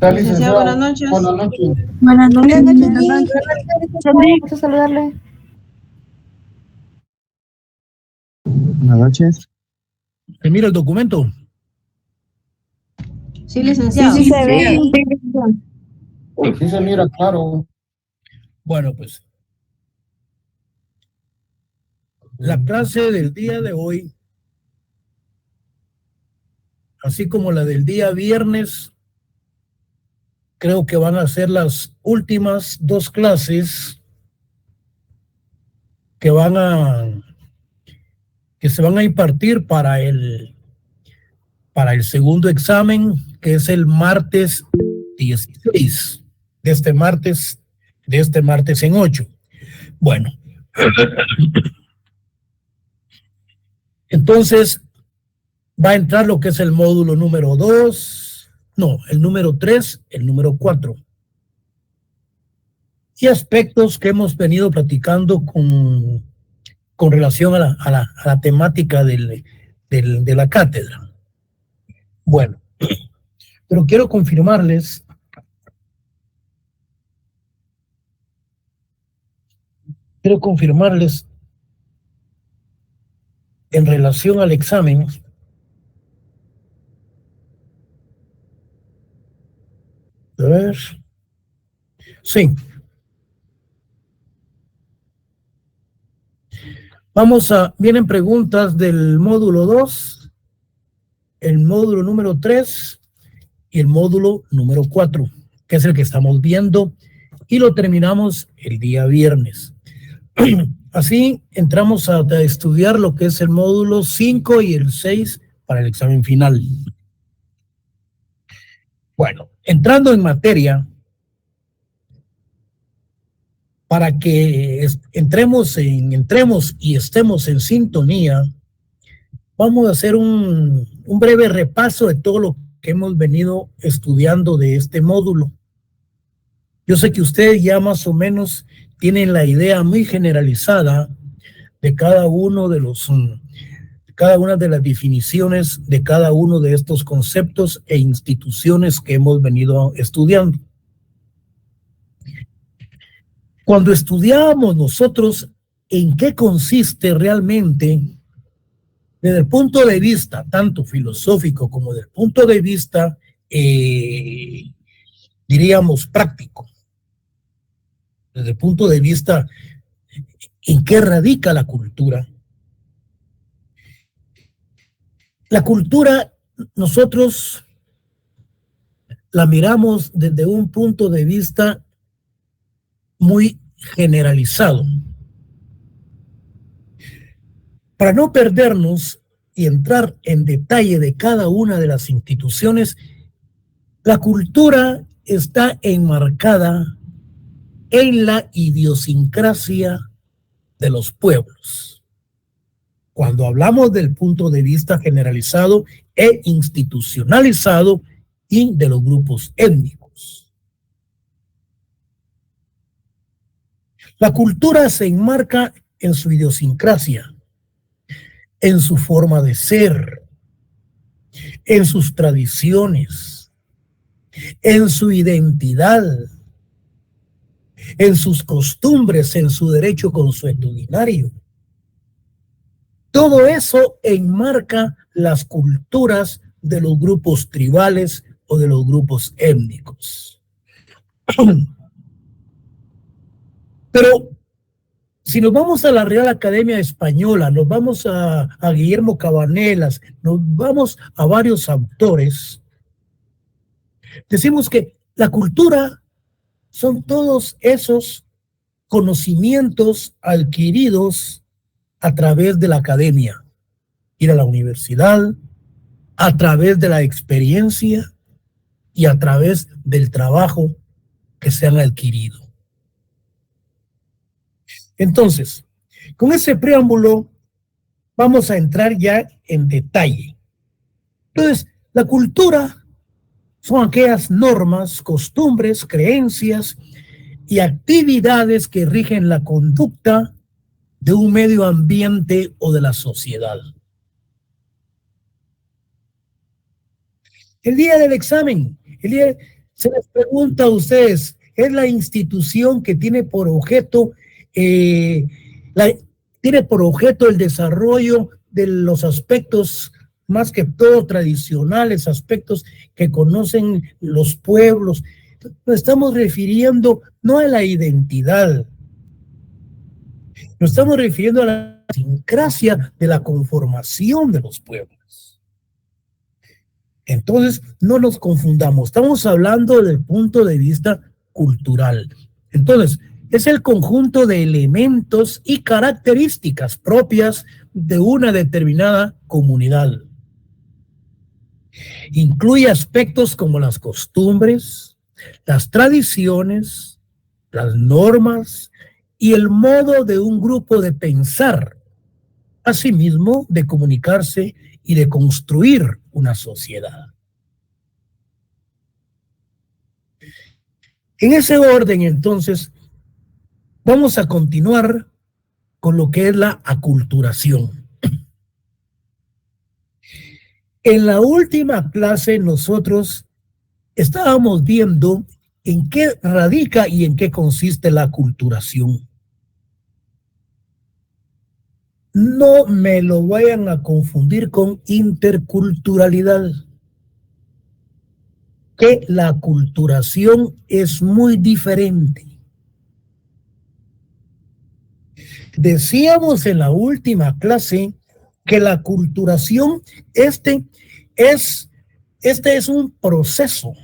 Licenciado, buenas noches. Buenas noches. Buenas noches. Buenas noches. Gusto saludarle. Buenas noches. ¿Se mira el documento? Sí, licenciado. Sí, se ve. Sí se mira claro. Bueno, pues la clase del día de hoy, así como la del día viernes, creo que van a ser las últimas dos clases que se van a impartir para el segundo examen, que es el martes 16, de este martes en 8. Bueno, entonces va a entrar lo que es el módulo número 2, no, el número 3, el número 4. Y aspectos que hemos venido platicando con relación a la temática de la cátedra. Bueno, pero quiero confirmarles en relación al examen. A ver. Sí. Vienen preguntas del módulo 2, el módulo número 3 y el módulo número 4, que es el que estamos viendo, y lo terminamos el día viernes. Así entramos a estudiar lo que es el módulo 5 y el 6 para el examen final. Bueno, entrando en materia, para que entremos y estemos en sintonía, vamos a hacer un breve repaso de todo lo que hemos venido estudiando de este módulo. Yo sé que ustedes ya más o menos tienen la idea muy generalizada de cada una de las definiciones de cada uno de estos conceptos e instituciones que hemos venido estudiando. Cuando estudiábamos nosotros en qué consiste realmente, desde el punto de vista tanto filosófico como desde el punto de vista, diríamos, práctico, desde el punto de vista en qué radica la cultura. La cultura nosotros la miramos desde un punto de vista muy generalizado. Para no perdernos y entrar en detalle de cada una de las instituciones, la cultura está enmarcada en la idiosincrasia de los pueblos. Cuando hablamos del punto de vista generalizado e institucionalizado y de los grupos étnicos. La cultura se enmarca en su idiosincrasia, en su forma de ser, en sus tradiciones, en su identidad, en sus costumbres, en su derecho consuetudinario. Todo eso enmarca las culturas de los grupos tribales o de los grupos étnicos. Pero si nos vamos a la Real Academia Española, nos vamos a Guillermo Cabanelas, nos vamos a varios autores, decimos que la cultura son todos esos conocimientos adquiridos a través de la academia, ir a la universidad, a través de la experiencia y a través del trabajo que se han adquirido. Entonces, con ese preámbulo, vamos a entrar ya en detalle. Entonces, la cultura son aquellas normas, costumbres, creencias y actividades que rigen la conducta de un medio ambiente o de la sociedad. El día del examen, se les pregunta a ustedes, ¿es la institución que tiene por objeto, tiene por objeto el desarrollo de los aspectos más que todo tradicionales, aspectos que conocen los pueblos? Nos estamos refiriendo no a la identidad, nos estamos refiriendo a la idiosincrasia de la conformación de los pueblos. Entonces, no nos confundamos, estamos hablando del punto de vista cultural. Entonces, es el conjunto de elementos y características propias de una determinada comunidad. Incluye aspectos como las costumbres, las tradiciones, las normas y el modo de un grupo de pensar, asimismo de comunicarse y de construir una sociedad. En ese orden, entonces, vamos a continuar con lo que es la aculturación. En la última clase nosotros estábamos viendo en qué radica y en qué consiste la aculturación. No me lo vayan a confundir con interculturalidad, que la aculturación es muy diferente. Decíamos en la última clase que la aculturación, este es un proceso,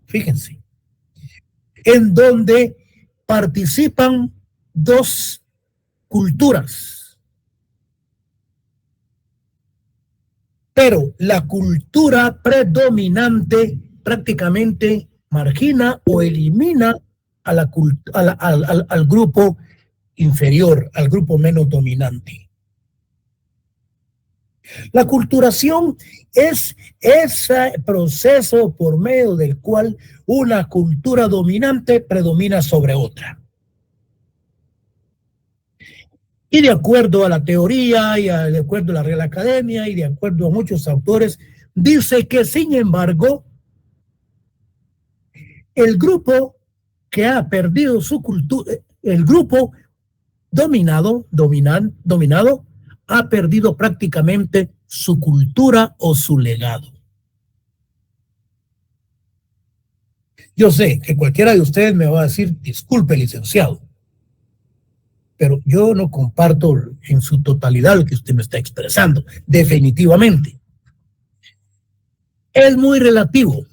fíjense, en donde participan dos culturas. Pero la cultura predominante prácticamente margina o elimina a al grupo inferior, al grupo menos dominante. La aculturación es ese proceso por medio del cual una cultura dominante predomina sobre otra. Y de acuerdo a la teoría, y de acuerdo a la Real Academia, y de acuerdo a muchos autores, dice que, sin embargo, el grupo que ha perdido su cultura, el grupo dominado, ha perdido prácticamente su cultura o su legado. Yo sé que cualquiera de ustedes me va a decir, disculpe, licenciado, pero yo no comparto en su totalidad lo que usted me está expresando, definitivamente. Es muy relativo,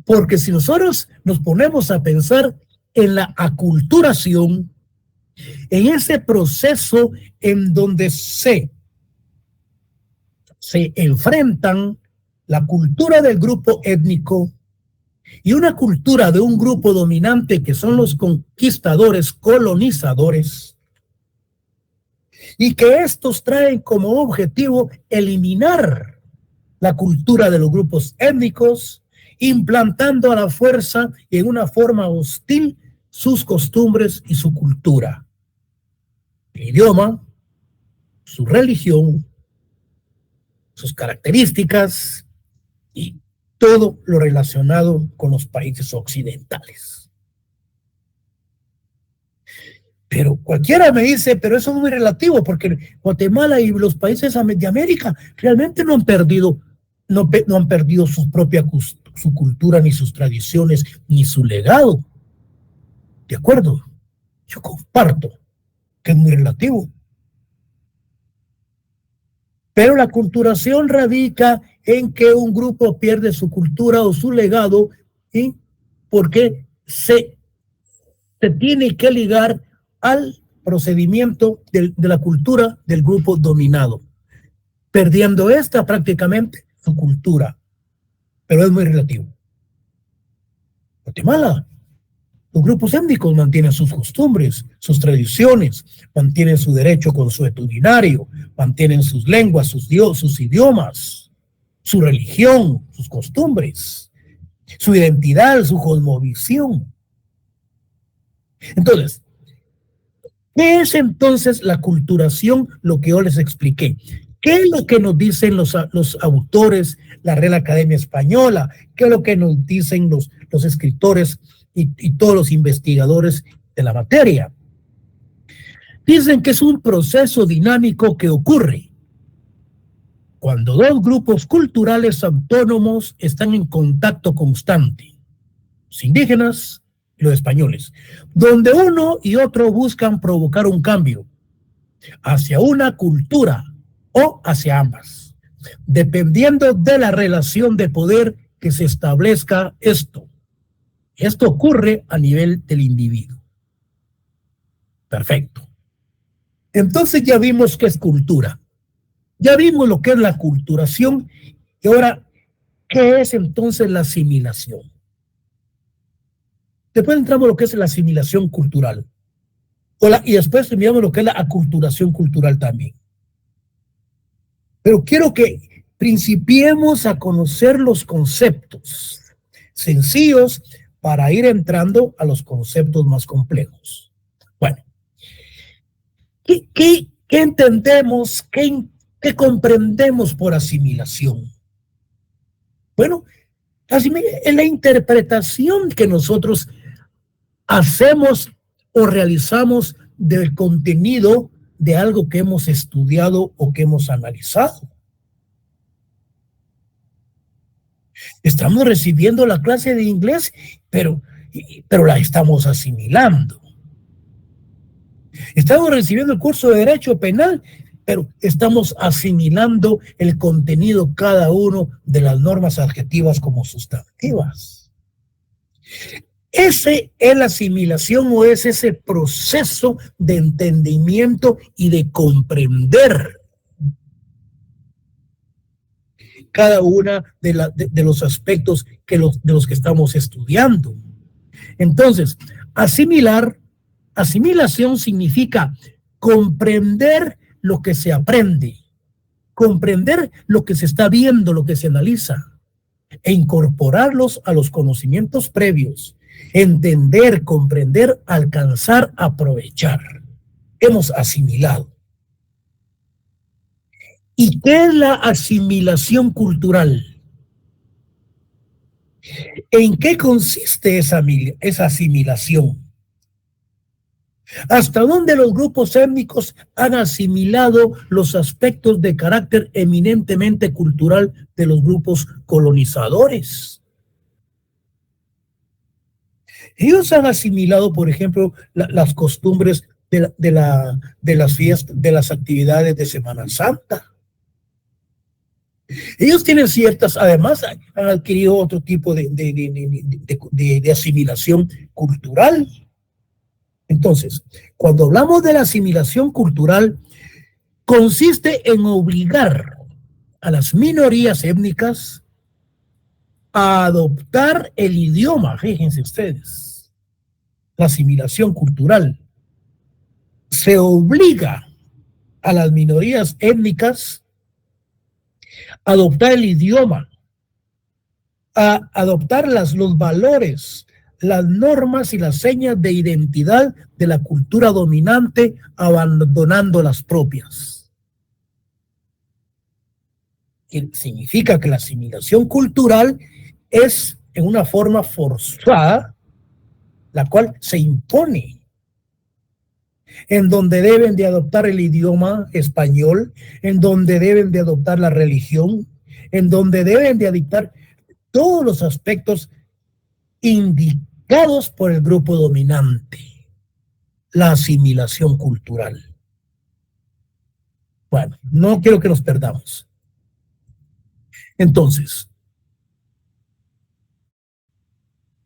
porque si nosotros nos ponemos a pensar en la aculturación, en ese proceso en donde se enfrentan la cultura del grupo étnico y una cultura de un grupo dominante que son los conquistadores, colonizadores, y que estos traen como objetivo eliminar la cultura de los grupos étnicos, implantando a la fuerza y en una forma hostil sus costumbres y su cultura, el idioma, su religión, sus características y todo lo relacionado con los países occidentales. Pero cualquiera me dice, pero eso es muy relativo, porque Guatemala y los países de América realmente no han perdido su cultura, ni sus tradiciones, ni su legado. ¿De acuerdo? Yo comparto que es muy relativo. Pero la aculturación radica en que un grupo pierde su cultura o su legado, ¿sí? Porque se tiene que ligar al procedimiento de la cultura del grupo dominado, perdiendo esta prácticamente su cultura. Pero es muy relativo. Guatemala, los grupos étnicos mantienen sus costumbres, sus tradiciones, mantienen su derecho consuetudinario, mantienen sus lenguas, sus idiomas, su religión, sus costumbres, su identidad, su cosmovisión. Entonces, ¿qué es entonces la aculturación? Lo que yo les expliqué. ¿Qué es lo que nos dicen los autores, la Real Academia Española? ¿Qué es lo que nos dicen los escritores y todos los investigadores de la materia? Dicen que es un proceso dinámico que ocurre cuando dos grupos culturales autónomos están en contacto constante, los indígenas y los españoles, donde uno y otro buscan provocar un cambio hacia una cultura o hacia ambas, dependiendo de la relación de poder que se establezca esto. Esto ocurre a nivel del individuo. Perfecto. Entonces ya vimos qué es cultura. Ya vimos lo que es la culturación y ahora, ¿qué es entonces la asimilación? Después entramos en lo que es la asimilación cultural. Y después miramos lo que es la aculturación cultural también. Pero quiero que principiemos a conocer los conceptos sencillos para ir entrando a los conceptos más complejos. Bueno, ¿qué entendemos, qué comprendemos por asimilación? Bueno, es la interpretación que nosotros hacemos o realizamos del contenido de algo que hemos estudiado o que hemos analizado. Estamos recibiendo la clase de inglés, pero la estamos asimilando. Estamos recibiendo el curso de Derecho Penal, pero estamos asimilando el contenido cada uno de las normas adjetivas como sustantivas. Ese es la asimilación o es ese proceso de entendimiento y de comprender cada una de los aspectos de los que estamos estudiando. Entonces, asimilación significa comprender lo que se aprende, comprender lo que se está viendo, lo que se analiza, e incorporarlos a los conocimientos previos. Entender, comprender, alcanzar, aprovechar. Hemos asimilado. ¿Y qué es la asimilación cultural? ¿En qué consiste esa asimilación? ¿Hasta dónde los grupos étnicos han asimilado los aspectos de carácter eminentemente cultural de los grupos colonizadores? Ellos han asimilado, por ejemplo, las costumbres de las fiestas, de las actividades de Semana Santa. Ellos tienen ciertas, además han adquirido otro tipo de asimilación cultural. Entonces, cuando hablamos de la asimilación cultural, consiste en obligar a las minorías étnicas a adoptar el idioma, fíjense ustedes, la asimilación cultural. Se obliga a las minorías étnicas a adoptar el idioma, a adoptar los valores, las normas y las señas de identidad de la cultura dominante, abandonando las propias. Significa que la asimilación cultural es en una forma forzada, la cual se impone, en donde deben de adoptar el idioma español, en donde deben de adoptar la religión, en donde deben de adoptar todos los aspectos indicados por el grupo dominante, la asimilación cultural. Bueno, no quiero que nos perdamos. Entonces,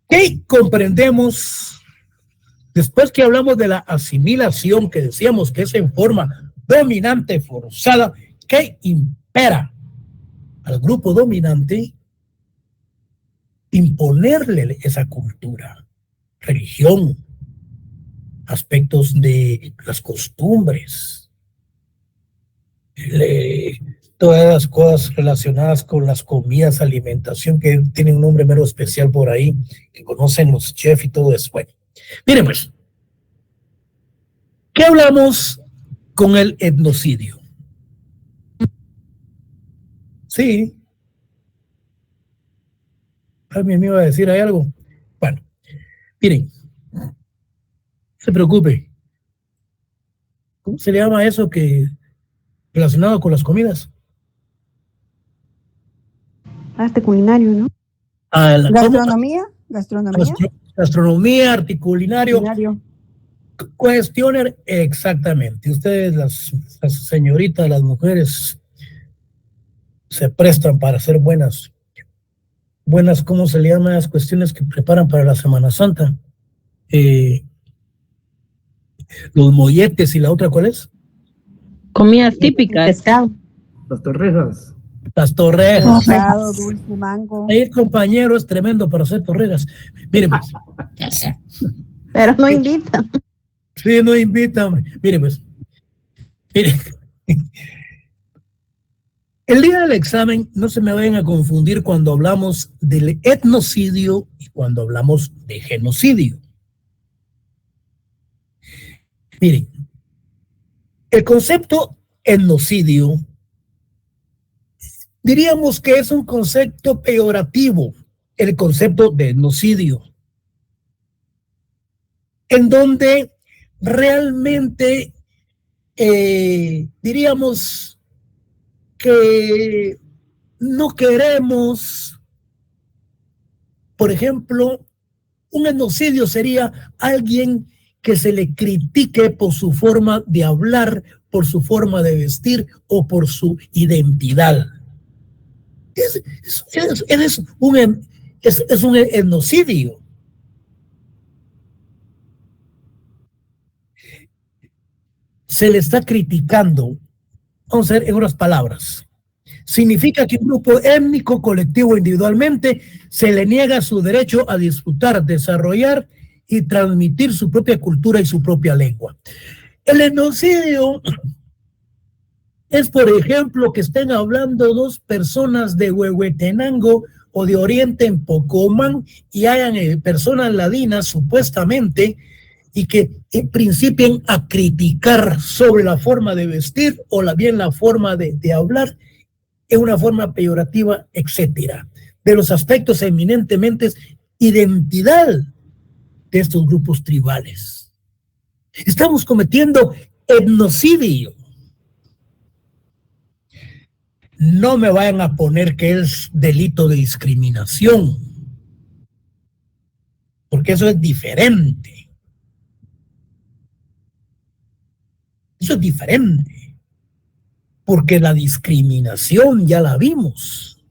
¿qué comprendemos después que hablamos de la asimilación, que decíamos que es en forma dominante, forzada, que impera al grupo dominante imponerle esa cultura, religión, aspectos de las costumbres, todas las cosas relacionadas con las comidas, alimentación, que tienen un nombre mero especial por ahí, que conocen los chefs y todo eso. Bueno, miren pues, ¿qué hablamos con el etnocidio? Sí. Alguien me iba a decir ahí algo. Bueno, miren, no se preocupe. ¿Cómo se le llama eso que relacionado con las comidas? Arte culinario, ¿no? ¿Cómo? Gastronomía. Gastronomía, arte culinario, Culinario. cuestiones, exactamente. Ustedes, las señoritas, las mujeres, se prestan para hacer buenas, ¿cómo se le llama? Las cuestiones que preparan para la Semana Santa. Los molletes y la otra, ¿cuál es? Comidas típicas. Pescado. Las torrejas. Las torrejas. Pescado, dulce, mango. Ahí el compañero es tremendo para hacer torrejas. Miren, pues. Pero no invitan. Sí, no invitan. Miren, pues. Miren. El día del examen no se me vayan a confundir cuando hablamos del etnocidio y cuando hablamos de genocidio. Miren, el concepto etnocidio diríamos que es un concepto peyorativo, el concepto de etnocidio, en donde realmente diríamos que no queremos, por ejemplo, un etnocidio sería alguien que se le critique por su forma de hablar, por su forma de vestir o por su identidad. Es un etnocidio. Se le está criticando, vamos a ver en unas palabras. Significa que un grupo étnico, colectivo o individualmente se le niega su derecho a disfrutar, desarrollar y transmitir su propia cultura y su propia lengua. El etnocidio es, por ejemplo, que estén hablando dos personas de Huehuetenango o de Oriente en Pocomán y hayan personas ladinas, supuestamente, y que principien a criticar sobre la forma de vestir o bien la forma de hablar en una forma peyorativa, etcétera, de los aspectos eminentemente identidad de estos grupos tribales. Estamos cometiendo etnocidio. No me vayan a poner que es delito de discriminación, porque eso es diferente. Eso es diferente, porque la discriminación ya la vimos.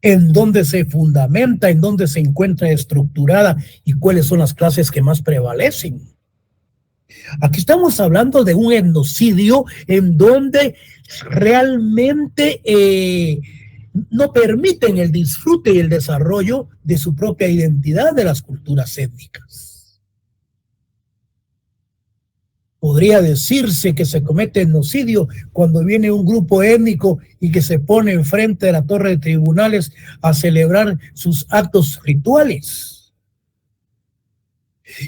En dónde se fundamenta, en dónde se encuentra estructurada y cuáles son las clases que más prevalecen. Aquí estamos hablando de un etnocidio en donde realmente no permiten el disfrute y el desarrollo de su propia identidad de las culturas étnicas. Podría decirse que se comete etnocidio cuando viene un grupo étnico y que se pone enfrente de la torre de tribunales a celebrar sus actos rituales.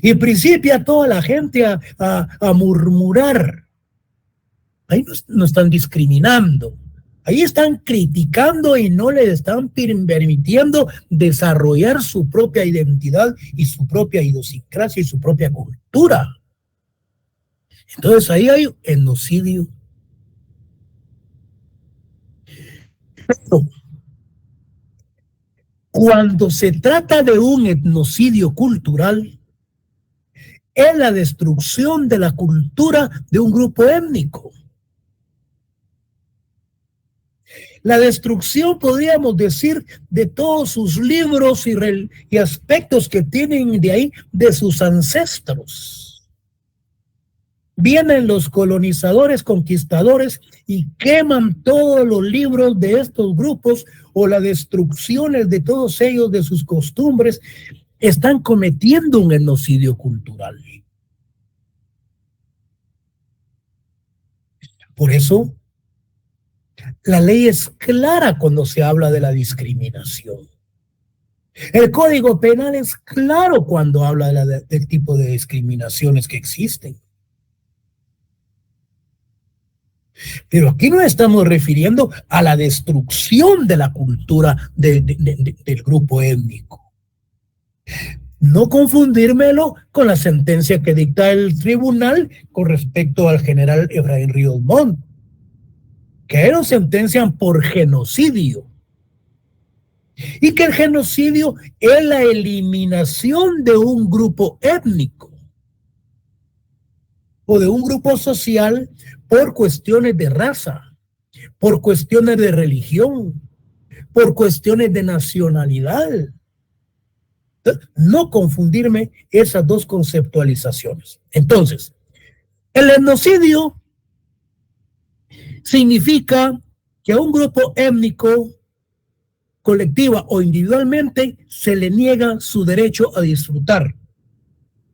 Y principia toda la gente a murmurar. Ahí no están discriminando. Ahí están criticando y no le están permitiendo desarrollar su propia identidad y su propia idiosincrasia y su propia cultura. Entonces ahí hay etnocidio. Pero cuando se trata de un etnocidio cultural, es la destrucción de la cultura de un grupo étnico. La destrucción, podríamos decir, de todos sus libros y aspectos que tienen de ahí, de sus ancestros. Vienen los colonizadores, conquistadores y queman todos los libros de estos grupos o las destrucciones de todos ellos, de sus costumbres. Están cometiendo un etnocidio cultural. Por eso, la ley es clara cuando se habla de la discriminación. El Código Penal es claro cuando habla del tipo de discriminaciones que existen. Pero aquí no estamos refiriendo a la destrucción de la cultura del grupo étnico. No confundírmelo con la sentencia que dicta el tribunal con respecto al general Efraín Ríos Montt, que lo sentencian por genocidio. Y que el genocidio es la eliminación de un grupo étnico o de un grupo social por cuestiones de raza, por cuestiones de religión, por cuestiones de nacionalidad. No confundirme esas dos conceptualizaciones. Entonces, el etnocidio significa que a un grupo étnico, colectiva o individualmente, se le niega su derecho a disfrutar,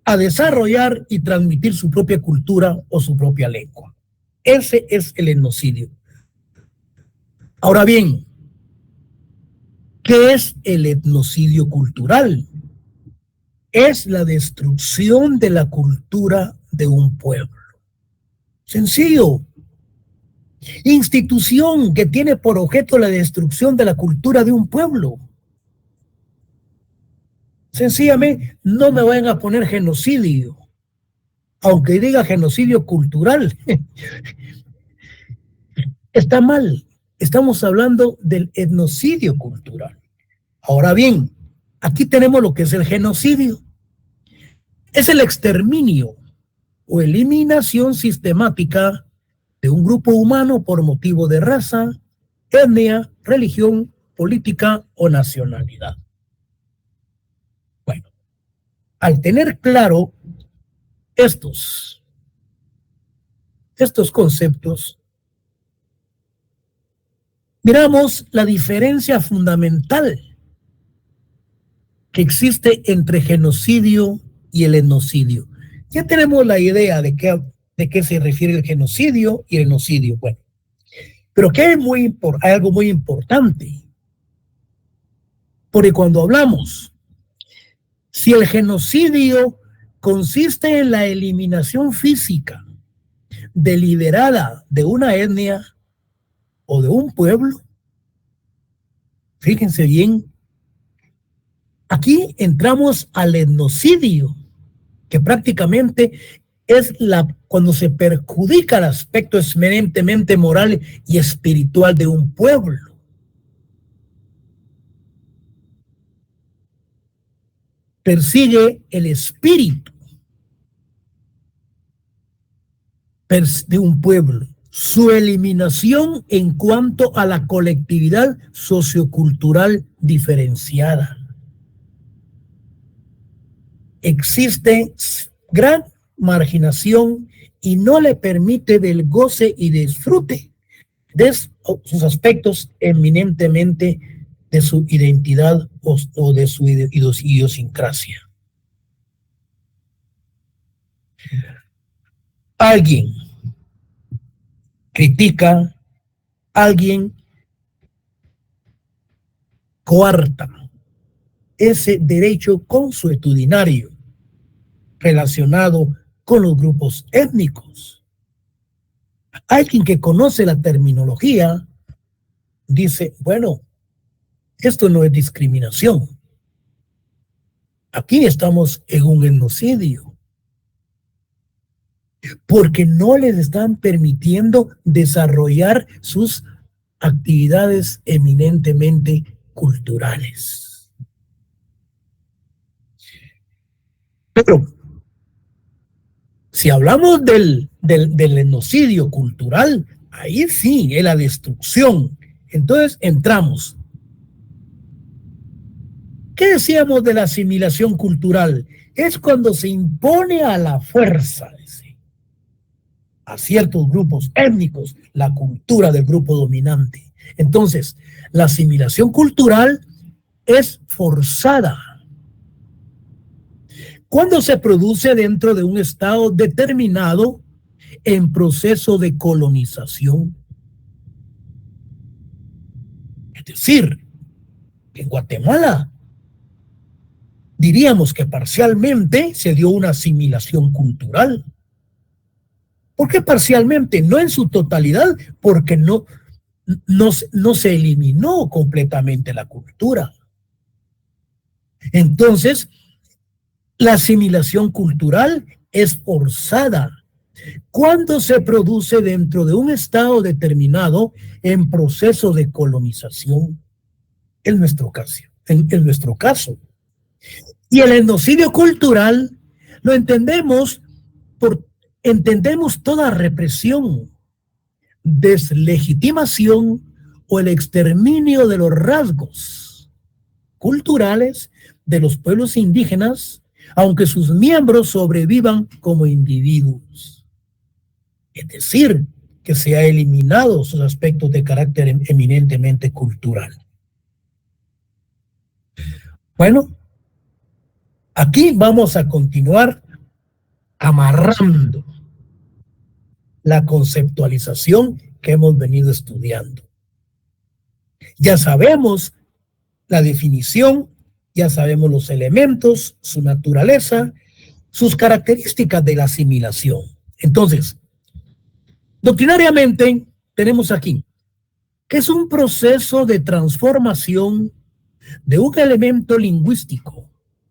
a desarrollar y transmitir su propia cultura o su propia lengua. Ese es el etnocidio. Ahora bien, ¿qué es el etnocidio cultural? Es la destrucción de la cultura de un pueblo. Sencillo. Institución que tiene por objeto la destrucción de la cultura de un pueblo. Sencillamente, no me vayan a poner genocidio, aunque diga genocidio cultural. Está mal. Estamos hablando del etnocidio cultural. Ahora bien, aquí tenemos lo que es el genocidio. Es el exterminio o eliminación sistemática de un grupo humano por motivo de raza, etnia, religión, política o nacionalidad. Bueno, al tener claro estos conceptos, miramos la diferencia fundamental que existe entre genocidio y el etnocidio. Ya tenemos la idea de qué se refiere el genocidio y el etnocidio. Bueno, pero que hay algo muy importante. Porque cuando hablamos, si el genocidio consiste en la eliminación física deliberada de una etnia o de un pueblo, fíjense bien, aquí entramos al etnocidio, que prácticamente es cuando se perjudica el aspecto eminentemente moral y espiritual de un pueblo. Persigue el espíritu de un pueblo, su eliminación en cuanto a la colectividad sociocultural diferenciada. Existe gran marginación y no le permite del goce y disfrute de sus aspectos eminentemente de su identidad o de su idiosincrasia. Alguien critica, alguien coarta ese derecho consuetudinario relacionado con los grupos étnicos. Alguien que conoce la terminología dice, bueno, esto no es discriminación. Aquí estamos en un etnocidio, porque no les están permitiendo desarrollar sus actividades eminentemente culturales. Pero si hablamos del etnocidio cultural, ahí sí es la destrucción. Entonces entramos. ¿Qué decíamos de la asimilación cultural? Es cuando se impone a la fuerza a ciertos grupos étnicos la cultura del grupo dominante. Entonces, la asimilación cultural es forzada cuando se produce dentro de un estado determinado en proceso de colonización. Es decir, en Guatemala diríamos que parcialmente se dio una asimilación cultural, ¿Por qué parcialmente? No en su totalidad, porque no se eliminó completamente la cultura. Entonces, la asimilación cultural es forzada cuando se produce dentro de un estado determinado en proceso de colonización, en nuestro caso. Y el etnocidio cultural lo entendemos entendemos toda represión, deslegitimación o el exterminio de los rasgos culturales de los pueblos indígenas, aunque sus miembros sobrevivan como individuos. Es decir, que se ha eliminado sus aspectos de carácter eminentemente cultural. Bueno, aquí vamos a continuar amarrando la conceptualización que hemos venido estudiando. Ya sabemos la definición, ya sabemos los elementos, su naturaleza, sus características de la asimilación. Entonces, doctrinariamente tenemos aquí que es un proceso de transformación de un elemento lingüístico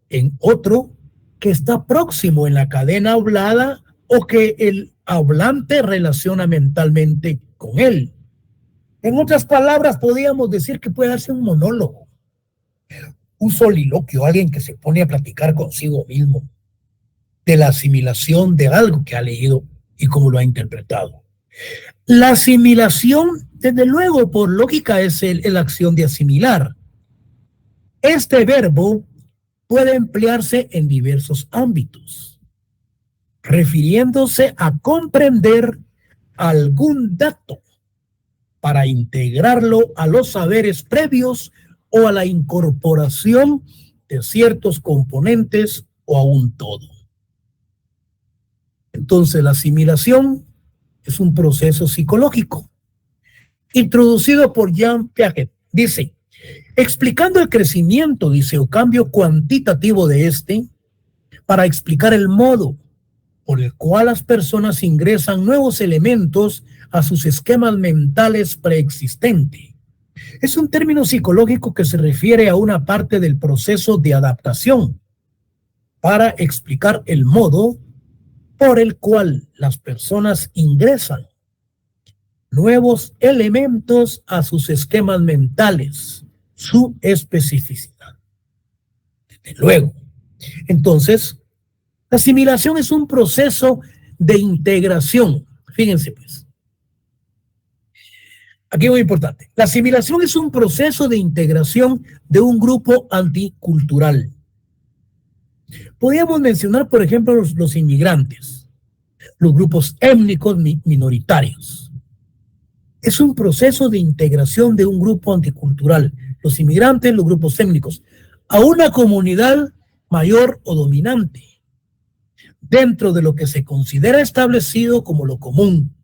en otro que está próximo en la cadena hablada o que el hablante relaciona mentalmente con él. En otras palabras, podríamos decir que puede hacer un monólogo, un soliloquio, alguien que se pone a platicar consigo mismo de la asimilación de algo que ha leído y cómo lo ha interpretado. La asimilación, desde luego, por lógica, es la acción de asimilar. Este verbo puede emplearse en diversos ámbitos, refiriéndose a comprender algún dato para integrarlo a los saberes previos o a la incorporación de ciertos componentes o a un todo. Entonces, la asimilación es un proceso psicológico introducido por Jean Piaget. Dice, explicando el crecimiento, dice, o cambio cuantitativo de este, para explicar el modo por el cual las personas ingresan nuevos elementos a sus esquemas mentales preexistentes. Es un término psicológico que se refiere a una parte del proceso de adaptación para explicar el modo por el cual las personas ingresan nuevos elementos a sus esquemas mentales, su especificidad. Desde luego. Entonces, la asimilación es un proceso de integración. Fíjense pues. Aquí muy importante. La asimilación es un proceso de integración de un grupo anticultural. Podríamos mencionar, por ejemplo, los inmigrantes, los grupos étnicos minoritarios. Es un proceso de integración de un grupo anticultural, los inmigrantes, los grupos étnicos, a una comunidad mayor o dominante, dentro de lo que se considera establecido como lo común.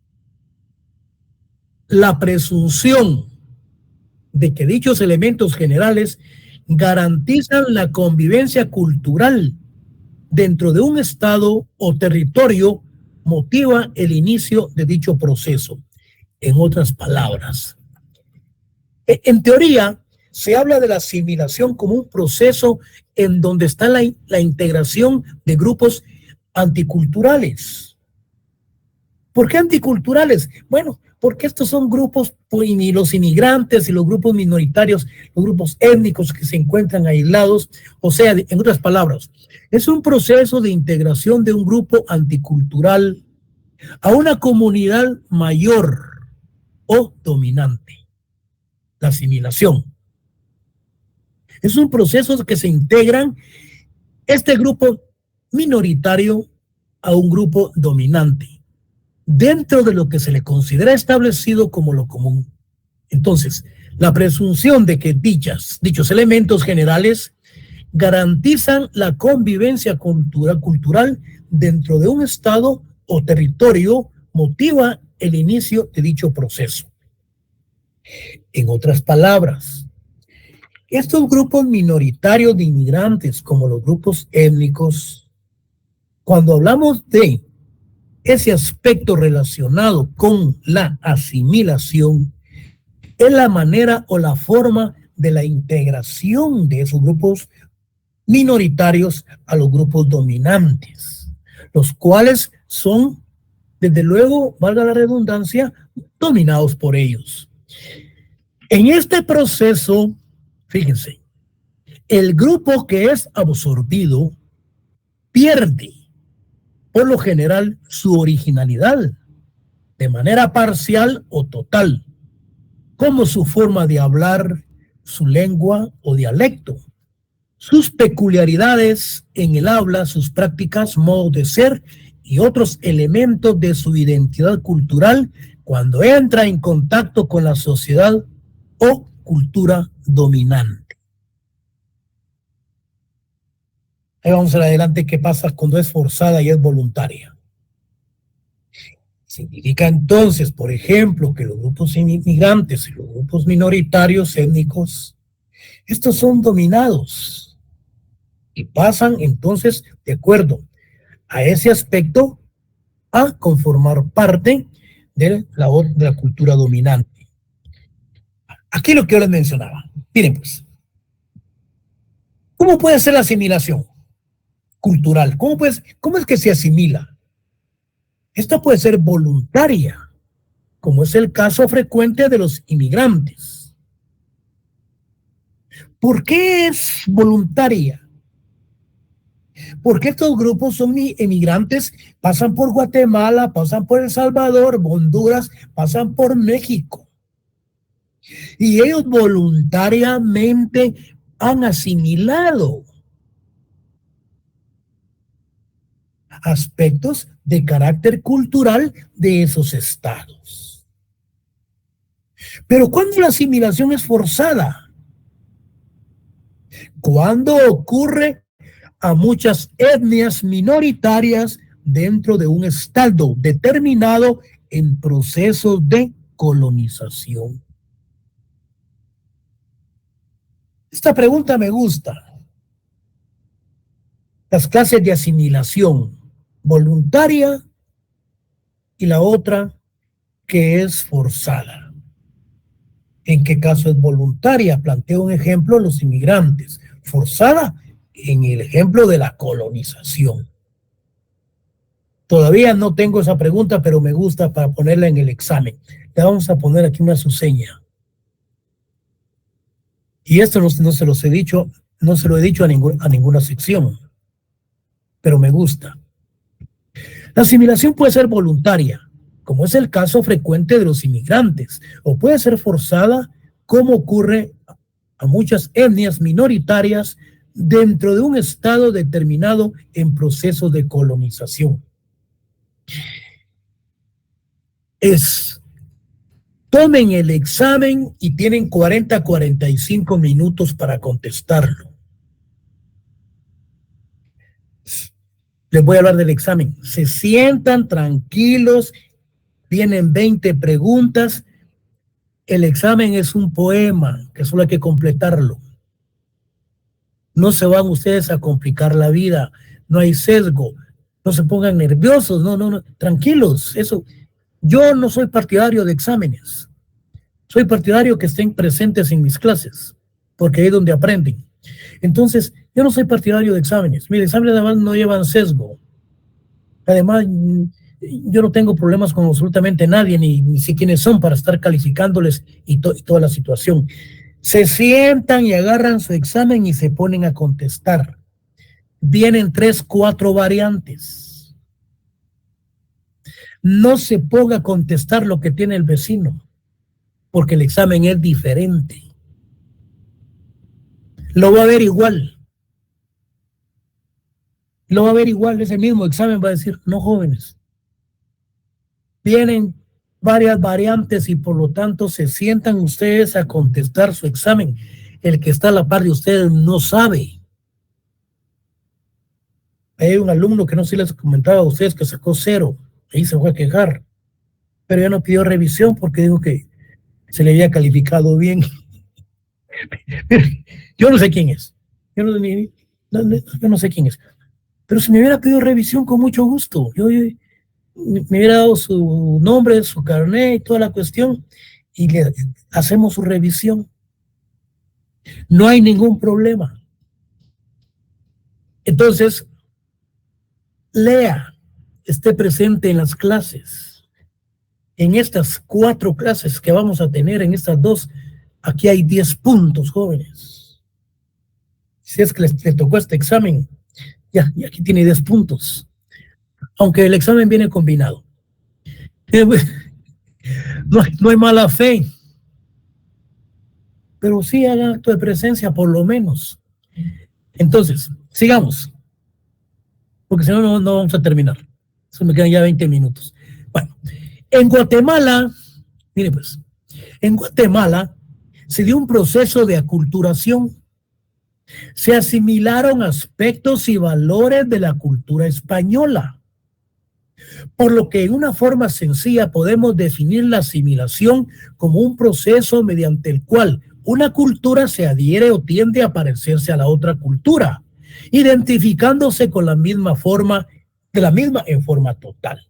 La presunción de que dichos elementos generales garantizan la convivencia cultural dentro de un estado o territorio motiva el inicio de dicho proceso. En otras palabras, en teoría se habla de la asimilación como un proceso en donde está la integración de grupos anticulturales. ¿Por qué anticulturales? Bueno, porque estos son grupos, y los inmigrantes y los grupos minoritarios, los grupos étnicos que se encuentran aislados, o sea, en otras palabras, es un proceso de integración de un grupo anticultural a una comunidad mayor o dominante. La asimilación. Es un proceso que se integran este grupo minoritario a un grupo dominante, dentro de lo que se le considera establecido como lo común. Entonces, la presunción de que dichos elementos generales garantizan la convivencia cultural dentro de un estado o territorio motiva el inicio de dicho proceso. En otras palabras, estos grupos minoritarios de inmigrantes, como los grupos étnicos, cuando hablamos de ese aspecto relacionado con la asimilación es la manera o la forma de la integración de esos grupos minoritarios a los grupos dominantes, los cuales son, desde luego, valga la redundancia, dominados por ellos. En este proceso, fíjense, el grupo que es absorbido pierde, por lo general, su originalidad, de manera parcial o total, como su forma de hablar, su lengua o dialecto, sus peculiaridades en el habla, sus prácticas, modos de ser y otros elementos de su identidad cultural cuando entra en contacto con la sociedad o cultura dominante. Ahí vamos adelante. ¿Qué pasa cuando es forzada y es voluntaria? Significa entonces, por ejemplo, que los grupos inmigrantes y los grupos minoritarios étnicos, estos son dominados y pasan entonces, de acuerdo a ese aspecto, a conformar parte de la cultura dominante. Aquí lo que yo les mencionaba. Miren pues, ¿cómo puede ser la asimilación cultural? ¿Cómo es que se asimila? Esta puede ser voluntaria, como es el caso frecuente de los inmigrantes. ¿Por qué es voluntaria? Porque estos grupos son inmigrantes, pasan por Guatemala, pasan por El Salvador, Honduras, pasan por México. Y ellos voluntariamente han asimilado aspectos de carácter cultural de esos estados. Pero ¿cuándo la asimilación es forzada? Cuando ocurre a muchas etnias minoritarias dentro de un estado determinado en procesos de colonización. Esta pregunta me gusta. Las clases de asimilación voluntaria y la otra que es forzada. ¿En qué caso es voluntaria? Planteo un ejemplo, los inmigrantes. Forzada en el ejemplo de la colonización. Todavía no tengo esa pregunta, pero me gusta para ponerla en el examen. Le vamos a poner aquí una subseña. Y esto no se los he dicho, no se lo he dicho a ninguna sección, pero me gusta. La asimilación puede ser voluntaria, como es el caso frecuente de los inmigrantes, o puede ser forzada, como ocurre a muchas etnias minoritarias dentro de un estado determinado en proceso de colonización. Tomen el examen y tienen 40 a 45 minutos para contestarlo. Les voy a hablar del examen. Se sientan tranquilos, vienen 20 preguntas. El examen es un poema que solo hay que completarlo. No se van ustedes a complicar la vida, no hay sesgo, no se pongan nerviosos, no, tranquilos. Eso, yo no soy partidario de exámenes, soy partidario que estén presentes en mis clases, porque ahí es donde aprenden. Entonces, yo no soy partidario de exámenes. Mire, exámenes además no llevan sesgo. Además, yo no tengo problemas con absolutamente nadie, ni sé quiénes son para estar calificándoles y toda la situación. Se sientan y agarran su examen y se ponen a contestar. Vienen 3, 4 variantes. No se ponga a contestar lo que tiene el vecino, porque el examen es diferente. Lo va a ver igual. Lo va a ver igual, ese mismo examen va a decir, no jóvenes. Vienen varias variantes y por lo tanto se sientan ustedes a contestar su examen. El que está a la par de ustedes no sabe. Hay un alumno que no sé si les comentaba a ustedes que sacó 0. Ahí se fue a quejar. Pero ya no pidió revisión porque dijo que se le había calificado bien. Yo no sé quién es. Yo no sé quién es. Pero si me hubiera pedido revisión, con mucho gusto. Yo me hubiera dado su nombre, su carnet y toda la cuestión, y le hacemos su revisión. No hay ningún problema. Entonces, lea, esté presente en las clases. En estas 4 clases que vamos a tener, en estas 2, aquí hay 10 puntos, jóvenes. Si es que le tocó este examen, ya, y aquí tiene 10 puntos. Aunque el examen viene combinado. No hay mala fe. Pero sí haga acto de presencia, por lo menos. Entonces, sigamos. Porque si no, no vamos a terminar. Eso me quedan ya 20 minutos. Bueno, en Guatemala, mire pues, en Guatemala se dio un proceso de aculturación. Se asimilaron aspectos y valores de la cultura española. Por lo que en una forma sencilla podemos definir la asimilación como un proceso mediante el cual una cultura se adhiere o tiende a parecerse a la otra cultura, identificándose con la misma forma, de la misma en forma total.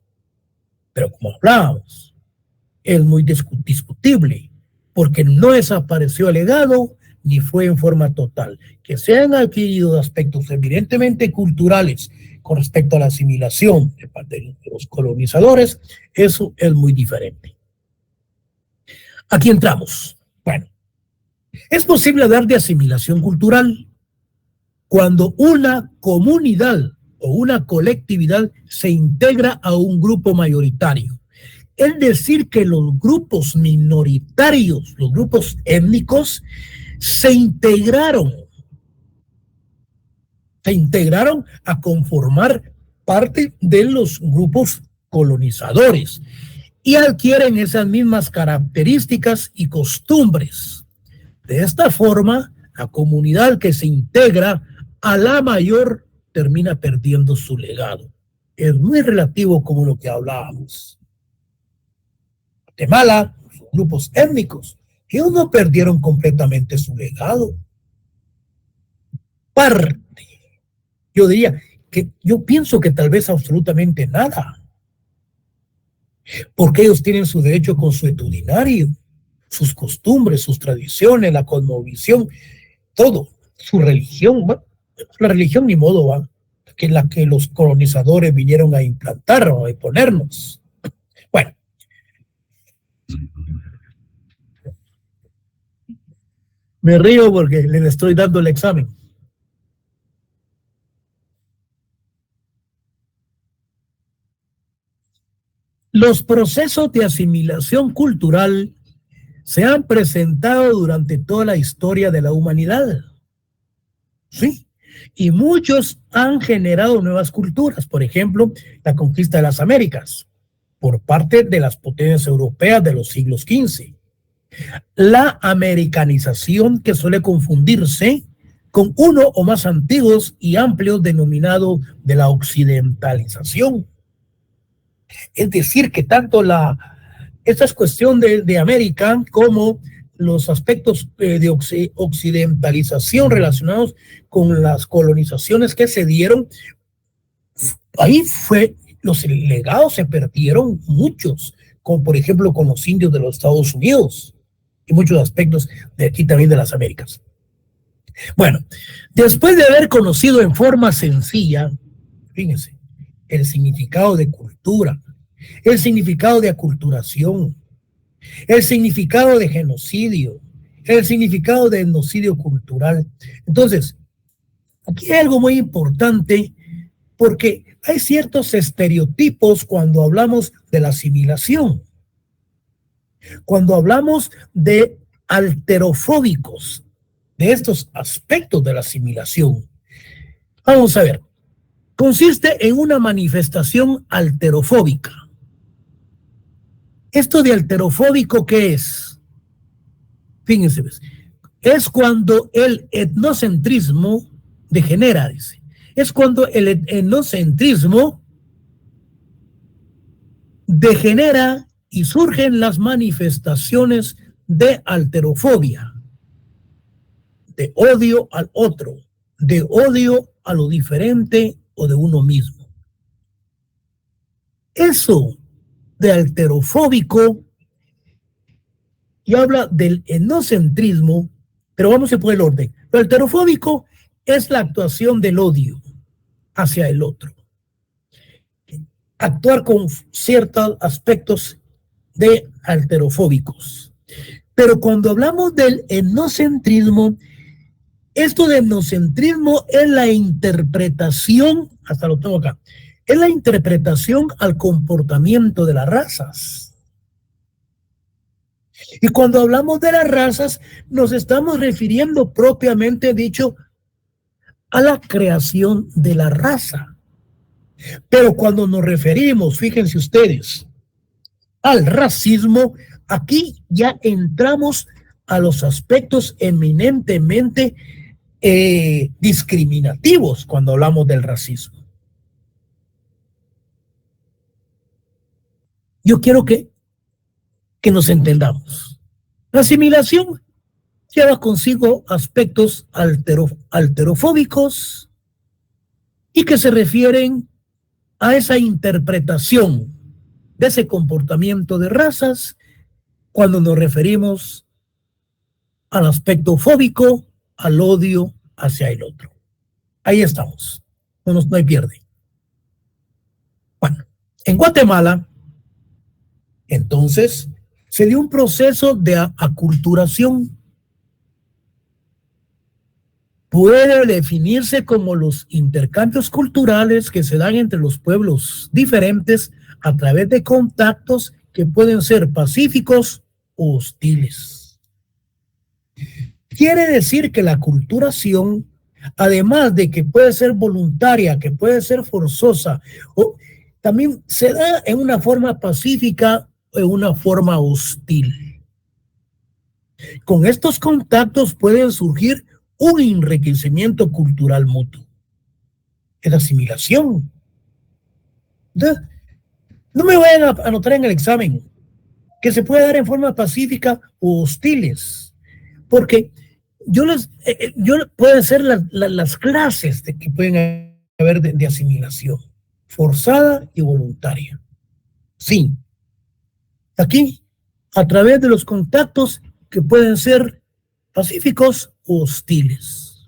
Pero como hablábamos, es muy discutible, porque no desapareció el legado ni fue en forma total. Que se han adquirido aspectos evidentemente culturales con respecto a la asimilación de parte de los colonizadores, eso es muy diferente. Aquí entramos. Bueno, es posible hablar de asimilación cultural cuando una comunidad o una colectividad se integra a un grupo mayoritario. Es decir, que los grupos minoritarios, los grupos étnicos, se integraron a conformar parte de los grupos colonizadores y adquieren esas mismas características y costumbres. De esta forma, la comunidad que se integra a la mayor termina perdiendo su legado. Es muy relativo como lo que hablábamos. Guatemala, los grupos étnicos, ellos no perdieron completamente su legado. Parte. Yo diría que yo pienso que tal vez absolutamente nada. Porque ellos tienen su derecho consuetudinario, sus costumbres, sus tradiciones, la cosmovisión, todo, su religión. Bueno, la religión ni modo va, que es la que los colonizadores vinieron a implantar o a imponernos. Bueno. Me río porque le estoy dando el examen. Los procesos de asimilación cultural se han presentado durante toda la historia de la humanidad. Sí, y muchos han generado nuevas culturas. Por ejemplo, la conquista de las Américas por parte de las potencias europeas de los siglos XV. La americanización, que suele confundirse con uno o más antiguos y amplios denominado de la occidentalización. Es decir, que tanto esta es cuestión de América como los aspectos de occidentalización relacionados con las colonizaciones que se dieron, ahí los legados se perdieron muchos, como por ejemplo con los indios de los Estados Unidos y muchos aspectos de aquí también de las Américas. Bueno, después de haber conocido en forma sencilla, fíjense, el significado de cultura, el significado de aculturación, el significado de genocidio, el significado de etnocidio cultural. Entonces, aquí hay algo muy importante porque hay ciertos estereotipos cuando hablamos de la asimilación. Cuando hablamos de alterofóbicos, de estos aspectos de la asimilación. Vamos a ver. Consiste en una manifestación alterofóbica. ¿Esto de alterofóbico qué es? Fíjense, es cuando el etnocentrismo degenera, dice. Es cuando el etnocentrismo degenera y surgen las manifestaciones de alterofobia, de odio al otro, de odio a lo diferente o de uno mismo. Eso de alterofóbico y habla del etnocentrismo, pero vamos a poner el orden. Lo alterofóbico es la actuación del odio hacia el otro. Actuar con ciertos aspectos de alterofóbicos. Pero cuando hablamos del etnocentrismo, esto de etnocentrismo es la interpretación, hasta lo tengo acá, es la interpretación al comportamiento de las razas. Y cuando hablamos de las razas, nos estamos refiriendo propiamente dicho a la creación de la raza. Pero cuando nos referimos, fíjense ustedes, al racismo, aquí ya entramos a los aspectos eminentemente discriminativos cuando hablamos del racismo. Yo quiero que nos entendamos. La asimilación lleva consigo aspectos alterofóbicos y que se refieren a esa interpretación de ese comportamiento de razas cuando nos referimos al aspecto fóbico, al odio hacia el otro. Ahí estamos. No hay pierde. Bueno, en Guatemala, entonces, se dio un proceso de aculturación. Puede definirse como los intercambios culturales que se dan entre los pueblos diferentes a través de contactos que pueden ser pacíficos o hostiles. Quiere decir que la aculturación, además de que puede ser voluntaria, que puede ser forzosa, también se da en una forma pacífica o en una forma hostil. Con estos contactos pueden surgir un enriquecimiento cultural mutuo. Es la asimilación. Entonces, no me vayan a anotar en el examen que se puede dar en forma pacífica o hostiles, porque pueden ser las clases de que pueden haber de asimilación, forzada y voluntaria. Sí. Aquí, a través de los contactos que pueden ser pacíficos o hostiles.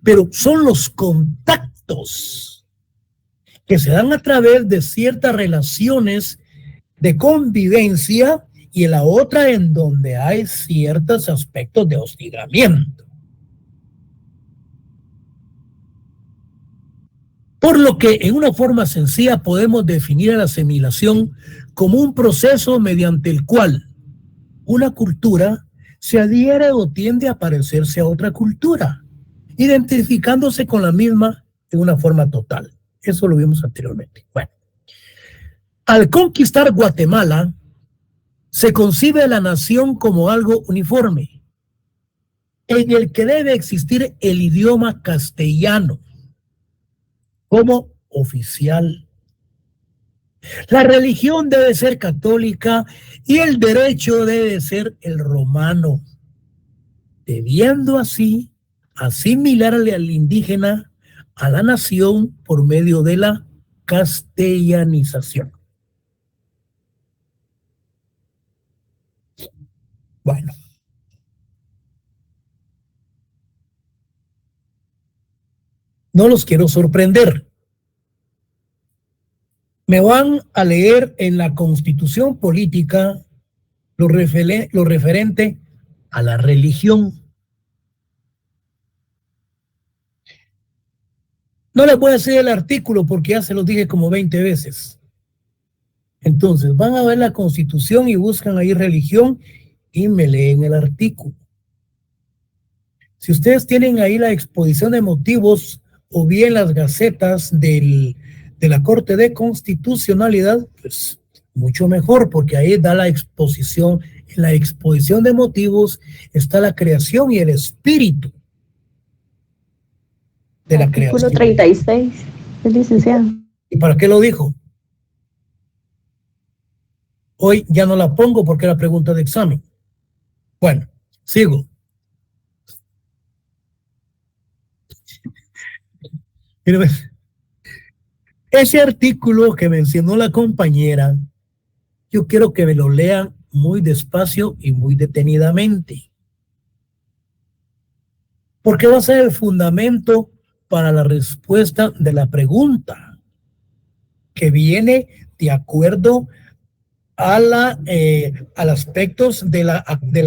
Pero son los contactos que se dan a través de ciertas relaciones de convivencia y la otra en donde hay ciertos aspectos de hostigamiento. Por lo que en una forma sencilla podemos definir a la asimilación como un proceso mediante el cual una cultura se adhiere o tiende a parecerse a otra cultura, identificándose con la misma de una forma total. Eso lo vimos anteriormente. Bueno, al conquistar Guatemala, se concibe la nación como algo uniforme, en el que debe existir el idioma castellano como oficial. La religión debe ser católica y el derecho debe ser el romano, debiendo así asimilarle al indígena a la nación por medio de la castellanización. Bueno. No los quiero sorprender. Me van a leer en la Constitución Política lo referente a la religión. No les voy a decir el artículo porque ya se los dije como 20 veces. Entonces, van a ver la Constitución y buscan ahí religión y me leen el artículo. Si ustedes tienen ahí la exposición de motivos o bien las gacetas de la Corte de Constitucionalidad, pues mucho mejor, porque ahí da la exposición. En la exposición de motivos está la creación y el espíritu de la creación. Artículo 36, el licenciado. ¿Y para qué lo dijo? Hoy ya no la pongo porque era pregunta de examen. Bueno, sigo. Ese artículo que mencionó la compañera, yo quiero que me lo lean muy despacio y muy detenidamente, porque va a ser el fundamento para la respuesta de la pregunta, que viene de acuerdo a al aspectos del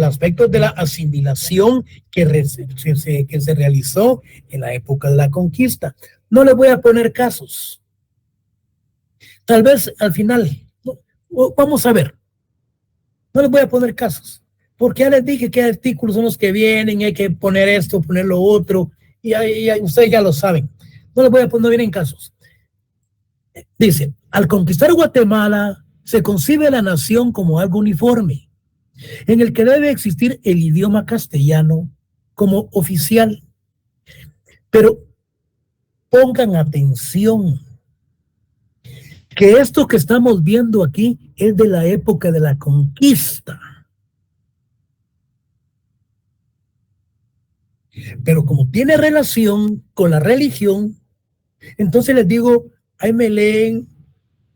aspecto de la asimilación que se realizó en la época de la conquista. No le voy a poner casos. Tal vez al final, vamos a ver. No les voy a poner casos, porque ya les dije qué artículos son los que vienen, hay que poner esto, poner lo otro, y ustedes ya lo saben. No les voy a poner bien en casos. Dice, al conquistar Guatemala, se concibe la nación como algo uniforme, en el que debe existir el idioma castellano como oficial. Pero pongan atención, que esto que estamos viendo aquí es de la época de la conquista. Pero como tiene relación con la religión, entonces les digo, ahí me leen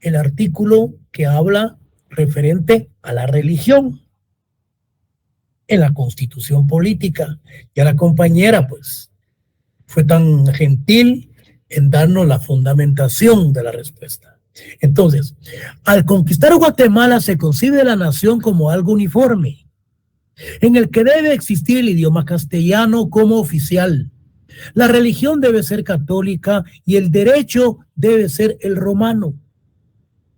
el artículo que habla referente a la religión en la Constitución política. Ya la compañera, pues, fue tan gentil en darnos la fundamentación de la respuesta. Entonces, al conquistar Guatemala se concibe la nación como algo uniforme, en el que debe existir el idioma castellano como oficial. La religión debe ser católica y el derecho debe ser el romano,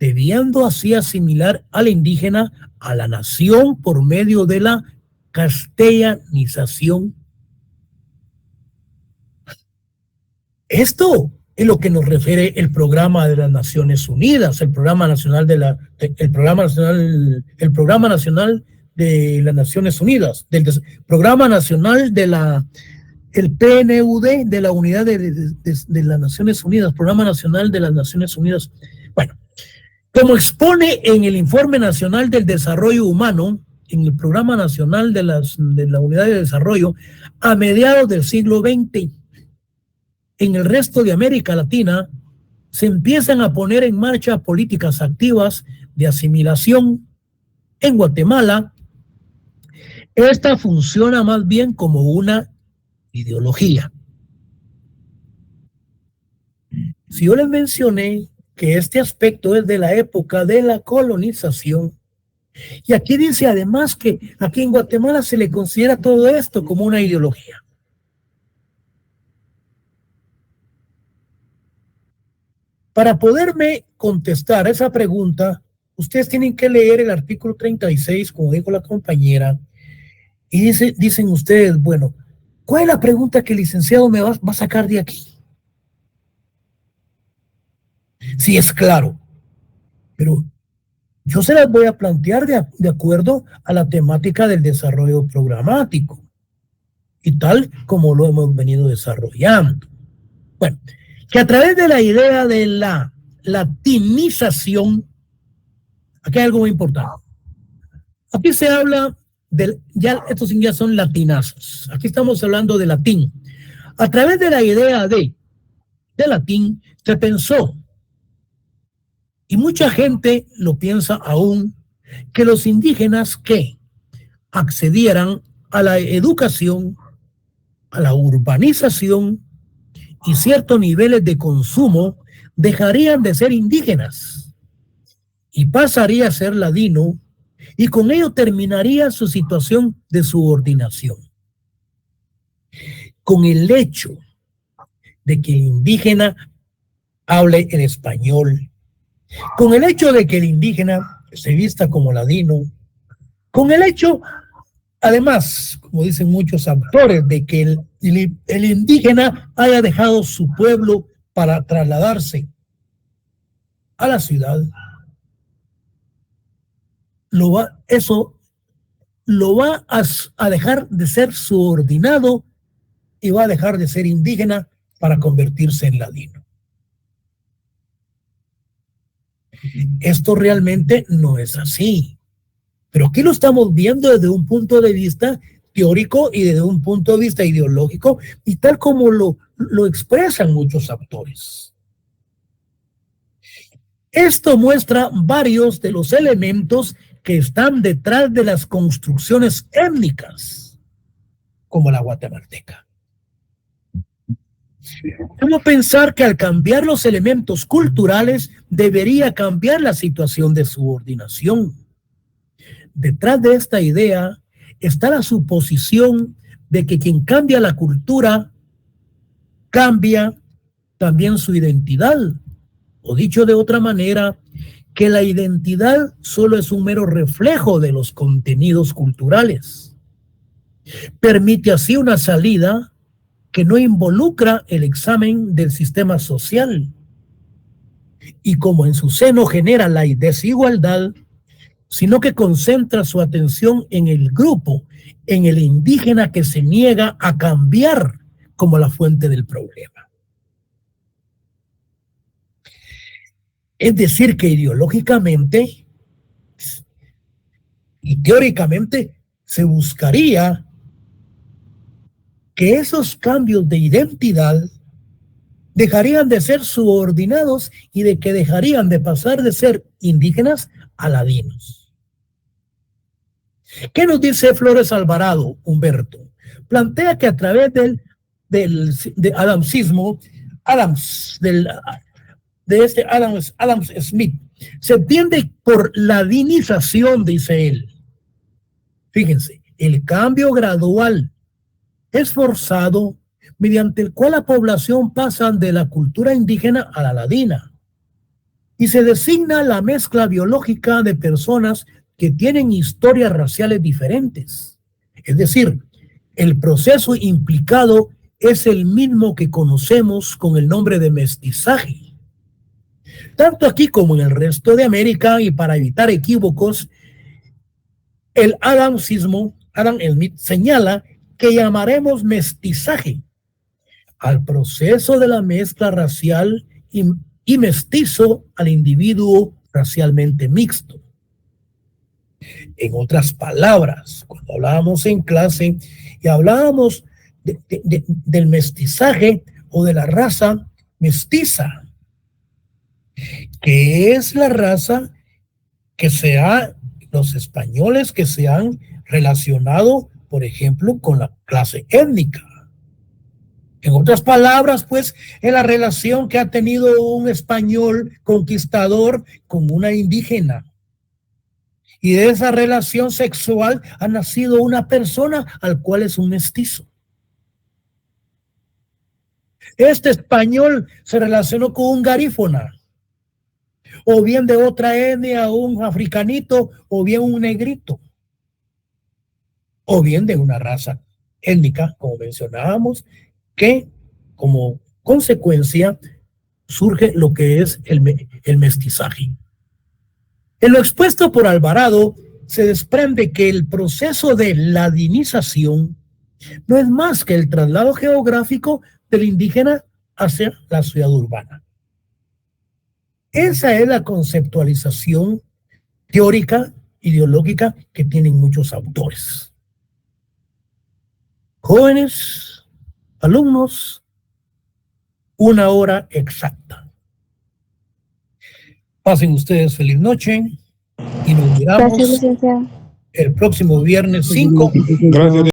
debiendo así asimilar al indígena a la nación por medio de la castellanización. Esto es lo que nos refiere el programa de las Naciones Unidas, el programa nacional de las Naciones Unidas, del programa nacional de el PNUD de la unidad de las Naciones Unidas, programa nacional de las Naciones Unidas. Bueno, como expone en el Informe Nacional del Desarrollo Humano, en el Programa Nacional de la Unidad de Desarrollo, a mediados del siglo XX, en el resto de América Latina, se empiezan a poner en marcha políticas activas de asimilación. En Guatemala, esta funciona más bien como una ideología. Si yo les mencioné que este aspecto es de la época de la colonización, y aquí dice además que aquí en Guatemala se le considera todo esto como una ideología. Para poderme contestar esa pregunta, ustedes tienen que leer el artículo 36, como dijo la compañera, y dicen ustedes, bueno, ¿cuál es la pregunta que el licenciado me va a sacar de aquí? Sí, es claro, pero yo se las voy a plantear de acuerdo a la temática del desarrollo programático y tal como lo hemos venido desarrollando. Bueno, que a través de la idea de la latinización, aquí hay algo muy importante. Aquí se habla estos ya son latinazos. Aquí estamos hablando de latín. A través de la idea de latín se pensó, y mucha gente lo piensa aún, que los indígenas que accedieran a la educación, a la urbanización y ciertos niveles de consumo dejarían de ser indígenas y pasaría a ser ladino, y con ello terminaría su situación de subordinación. Con el hecho de que el indígena hable en español, con el hecho de que el indígena se vista como ladino, con el hecho, además, como dicen muchos autores, de que el indígena haya dejado su pueblo para trasladarse a la ciudad, eso lo va a dejar de ser subordinado y va a dejar de ser indígena para convertirse en ladino. Esto realmente no es así, pero aquí lo estamos viendo desde un punto de vista teórico y desde un punto de vista ideológico, y tal como lo expresan muchos autores. Esto muestra varios de los elementos que están detrás de las construcciones étnicas, como la guatemalteca. ¿Cómo pensar que al cambiar los elementos culturales debería cambiar la situación de subordinación? Detrás de esta idea está la suposición de que quien cambia la cultura cambia también su identidad. O dicho de otra manera, que la identidad solo es un mero reflejo de los contenidos culturales. Permite así una salida que no involucra el examen del sistema social. Y como en su seno genera la desigualdad, sino que concentra su atención en el grupo, en el indígena que se niega a cambiar como la fuente del problema. Es decir, que ideológicamente y teóricamente se buscaría que esos cambios de identidad dejarían de ser subordinados y de que dejarían de pasar de ser indígenas a ladinos. ¿Qué nos dice Flores Alvarado, Humberto? Plantea que a través de Adam Smith, se entiende por ladinización, dice él. Fíjense, el cambio gradual es forzado mediante el cual la población pasa de la cultura indígena a la ladina y se designa la mezcla biológica de personas que tienen historias raciales diferentes. Es decir, el proceso implicado es el mismo que conocemos con el nombre de mestizaje. Tanto aquí como en el resto de América, y para evitar equívocos, el Adam Smith señala que llamaremos mestizaje al proceso de la mezcla racial y mestizo al individuo racialmente mixto. En otras palabras, cuando hablábamos en clase y hablábamos del mestizaje o de la raza mestiza, que es la raza que los españoles que se han relacionado, por ejemplo, con la clase étnica. En otras palabras, pues, es la relación que ha tenido un español conquistador con una indígena. Y de esa relación sexual ha nacido una persona al cual es un mestizo. Este español se relacionó con un garífona, o bien de otra etnia, un africanito, o bien un negrito, o bien de una raza étnica, como mencionábamos, que como consecuencia surge lo que es el mestizaje. En lo expuesto por Alvarado se desprende que el proceso de ladinización no es más que el traslado geográfico del indígena hacia la ciudad urbana. Esa es la conceptualización teórica, ideológica que tienen muchos autores. Jóvenes, alumnos, 1 hora exacta. Pasen ustedes feliz noche y nos miramos el próximo viernes 5. Gracias.